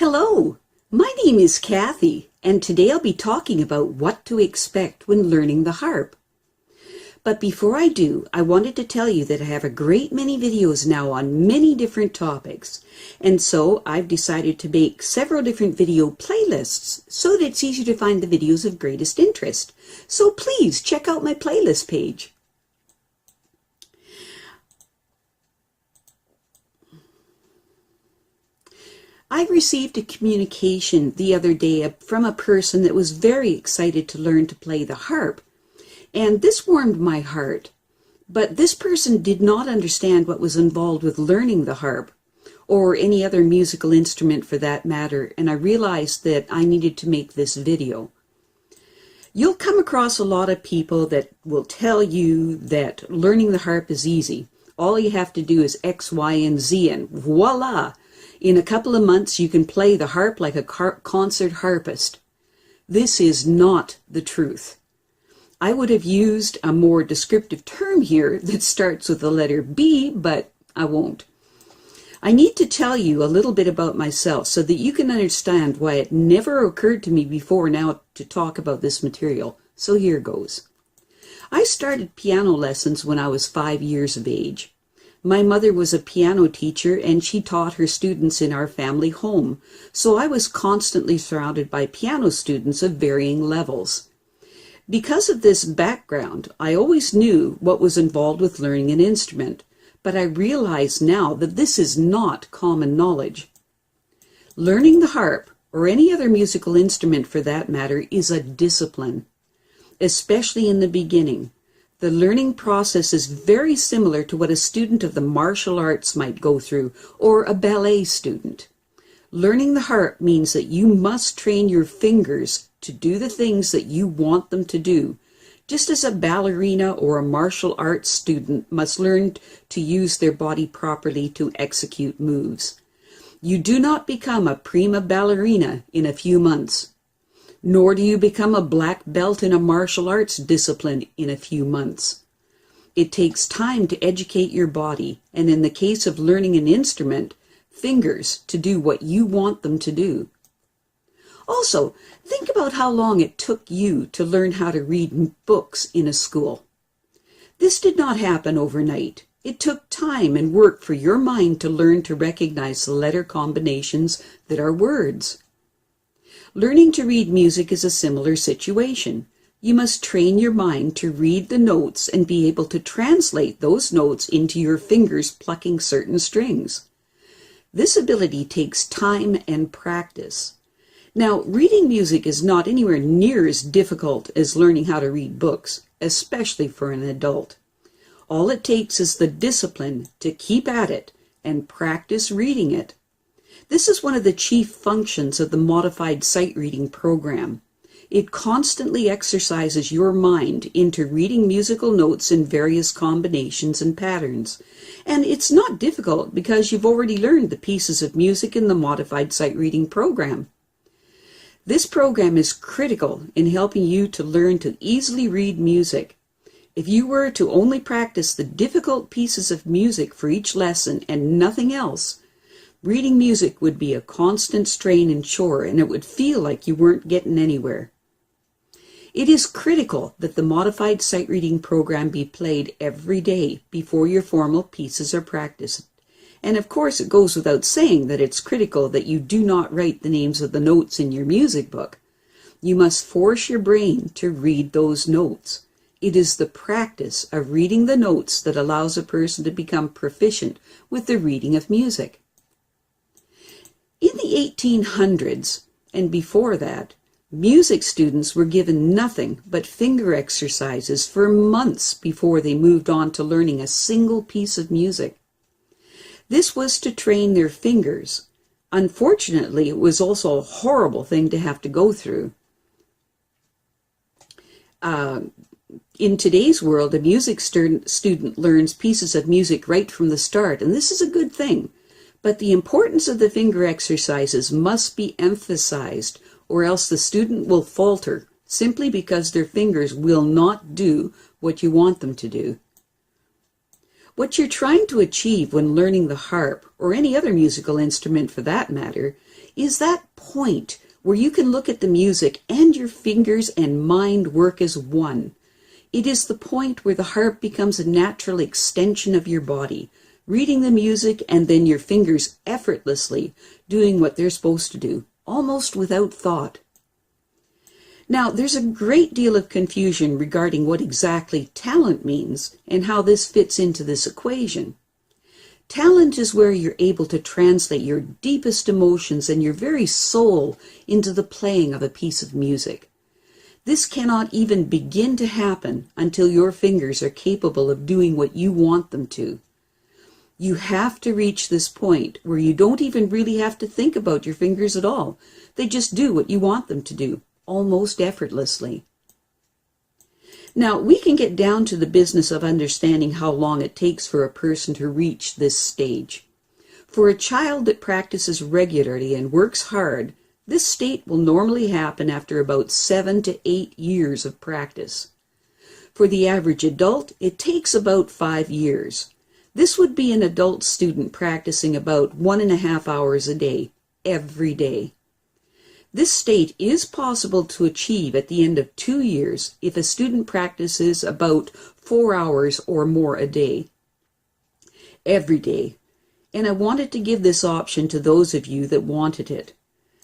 Hello, my name is Kathy, and today I'll be talking about what to expect when learning the harp. But before I do, I wanted to tell you that I have a great many videos now on many different topics, and so I've decided to make several different video playlists so that it's easier to find the videos of greatest interest. So please check out my playlist page. I received a communication the other day from a person that was very excited to learn to play the harp. And this warmed my heart. But this person did not understand what was involved with learning the harp, or any other musical instrument for that matter, and I realized that I needed to make this video. You'll come across a lot of people that will tell you that learning the harp is easy. All you have to do is X, Y, and Z, and voila! In a couple of months, you can play the harp like a concert harpist. This is not the truth. I would have used a more descriptive term here that starts with the letter B, but I won't. I need to tell you a little bit about myself so that you can understand why it never occurred to me before now to talk about this material. So here goes. I started piano lessons when I was 5 years of age. My mother was a piano teacher and she taught her students in our family home, so I was constantly surrounded by piano students of varying levels. Because of this background, I always knew what was involved with learning an instrument, but I realize now that this is not common knowledge. Learning the harp, or any other musical instrument for that matter, is a discipline, especially in the beginning. The learning process is very similar to what a student of the martial arts might go through, or a ballet student. Learning the harp means that you must train your fingers to do the things that you want them to do, just as a ballerina or a martial arts student must learn to use their body properly to execute moves. You do not become a prima ballerina in a few months, nor do you become a black belt in a martial arts discipline in a few months. It takes time to educate your body, and in the case of learning an instrument, fingers to do what you want them to do. Also, think about how long it took you to learn how to read books in a school. This did not happen overnight. It took time and work for your mind to learn to recognize the letter combinations that are words. Learning to read music is a similar situation. You must train your mind to read the notes and be able to translate those notes into your fingers plucking certain strings. This ability takes time and practice. Now, reading music is not anywhere near as difficult as learning how to read books, especially for an adult. All it takes is the discipline to keep at it and practice reading it. This is one of the chief functions of the Modified Sight Reading program. It constantly exercises your mind into reading musical notes in various combinations and patterns. And it's not difficult because you've already learned the pieces of music in the Modified Sight Reading program. This program is critical in helping you to learn to easily read music. If you were to only practice the difficult pieces of music for each lesson and nothing else, reading music would be a constant strain and chore, and it would feel like you weren't getting anywhere. It is critical that the Modified Sight Reading program be played every day before your formal pieces are practiced. And of course, it goes without saying that it's critical that you do not write the names of the notes in your music book. You must force your brain to read those notes. It is the practice of reading the notes that allows a person to become proficient with the reading of music. In the 1800s, and before that, music students were given nothing but finger exercises for months before they moved on to learning a single piece of music. This was to train their fingers. Unfortunately, it was also a horrible thing to have to go through. In today's world, a music student learns pieces of music right from the start, and this is a good thing. But the importance of the finger exercises must be emphasized, or else the student will falter, simply because their fingers will not do what you want them to do. What you're trying to achieve when learning the harp, or any other musical instrument for that matter, is that point where you can look at the music and your fingers and mind work as one. It is the point where the harp becomes a natural extension of your body, reading the music and then your fingers effortlessly doing what they're supposed to do, almost without thought. Now, there's a great deal of confusion regarding what exactly talent means and how this fits into this equation. Talent is where you're able to translate your deepest emotions and your very soul into the playing of a piece of music. This cannot even begin to happen until your fingers are capable of doing what you want them to. You have to reach this point where you don't even really have to think about your fingers at all. They just do what you want them to do, almost effortlessly. Now, we can get down to the business of understanding how long it takes for a person to reach this stage. For a child that practices regularly and works hard, this state will normally happen after about 7 to 8 years of practice. For the average adult, it takes about 5 years. This would be an adult student practicing about 1.5 hours a day, every day. This state is possible to achieve at the end of 2 years if a student practices about 4 hours or more a day, every day. And I wanted to give this option to those of you that wanted it.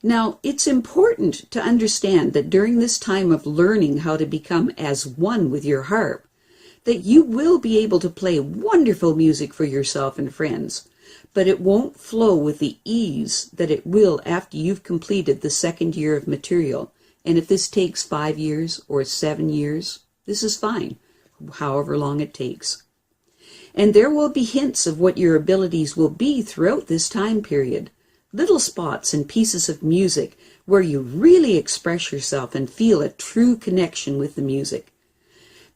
Now, it's important to understand that during this time of learning how to become as one with your harp, that you will be able to play wonderful music for yourself and friends, but it won't flow with the ease that it will after you've completed the second year of material. And if this takes 5 years or 7 years, this is fine, however long it takes. And there will be hints of what your abilities will be throughout this time period. Little spots and pieces of music where you really express yourself and feel a true connection with the music.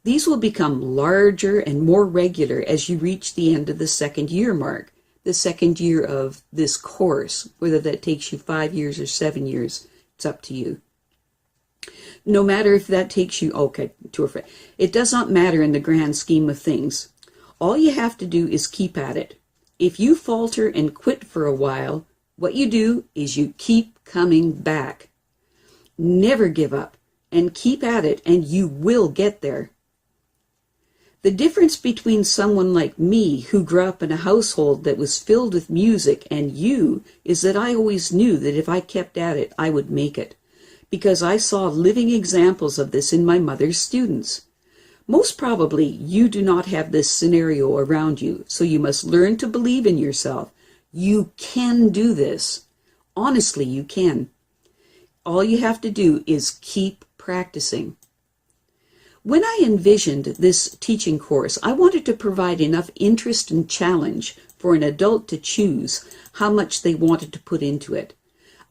These will become larger and more regular as you reach the end of the second year mark, the second year of this course. Whether that takes you 5 years or 7 years, it's up to you. No matter if that takes you, it does not matter in the grand scheme of things. All you have to do is keep at it. If you falter and quit for a while, what you do is you keep coming back. Never give up and keep at it, and you will get there. The difference between someone like me, who grew up in a household that was filled with music, and you, is that I always knew that if I kept at it, I would make it, because I saw living examples of this in my mother's students. Most probably, you do not have this scenario around you, so you must learn to believe in yourself. You can do this. Honestly, you can. All you have to do is keep practicing. When I envisioned this teaching course, I wanted to provide enough interest and challenge for an adult to choose how much they wanted to put into it.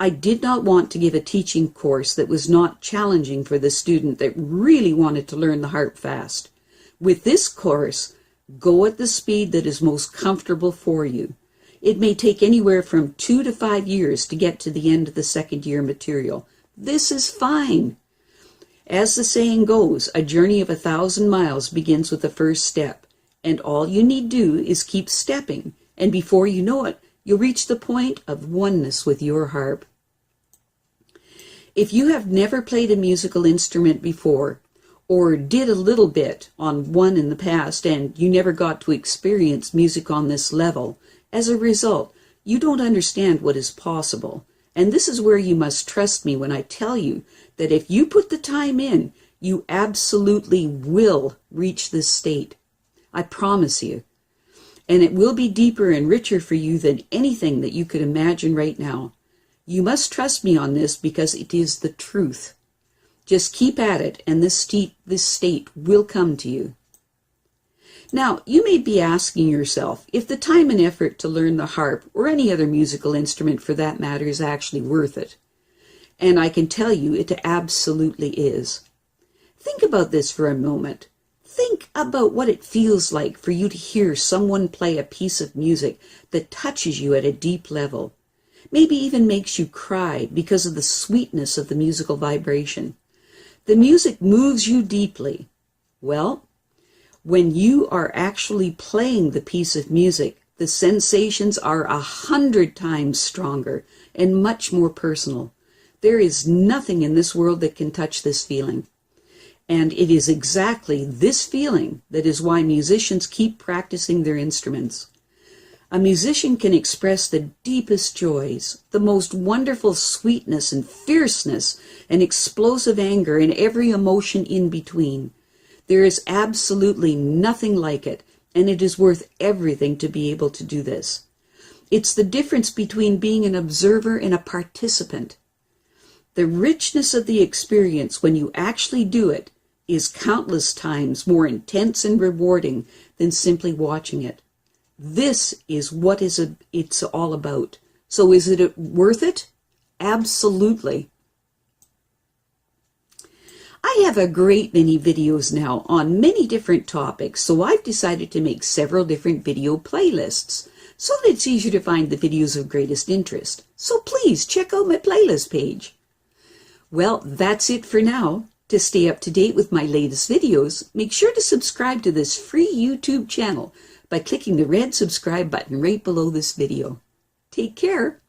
I did not want to give a teaching course that was not challenging for the student that really wanted to learn the harp fast. With this course, go at the speed that is most comfortable for you. It may take anywhere from 2 to 5 years to get to the end of the second year material. This is fine. As the saying goes, a journey of 1,000 miles begins with the first step, and all you need do is keep stepping, and before you know it, you'll reach the point of oneness with your harp. If you have never played a musical instrument before, or did a little bit on one in the past, and you never got to experience music on this level, as a result, you don't understand what is possible. And this is where you must trust me when I tell you that if you put the time in, you absolutely will reach this state. I promise you. And it will be deeper and richer for you than anything that you could imagine right now. You must trust me on this because it is the truth. Just keep at it, and this state will come to you. Now, you may be asking yourself if the time and effort to learn the harp, or any other musical instrument for that matter, is actually worth it. And I can tell you it absolutely is. Think about this for a moment. Think about what it feels like for you to hear someone play a piece of music that touches you at a deep level. Maybe even makes you cry because of the sweetness of the musical vibration. The music moves you deeply. Well, when you are actually playing the piece of music, The sensations are 100 times stronger and much more personal. There is nothing in this world that can touch this feeling. And it is exactly this feeling that is why musicians keep practicing their instruments. A musician can express the deepest joys, the most wonderful sweetness and fierceness and explosive anger and every emotion in between. There is absolutely nothing like it, and it is worth everything to be able to do this. It's the difference between being an observer and a participant. The richness of the experience when you actually do it is countless times more intense and rewarding than simply watching it. This is what it's all about. So is it worth it? Absolutely. I have a great many videos now on many different topics, so I've decided to make several different video playlists so that it's easier to find the videos of greatest interest. So please check out my playlist page. Well, that's it for now. To stay up to date with my latest videos, make sure to subscribe to this free YouTube channel by clicking the red subscribe button right below this video. Take care.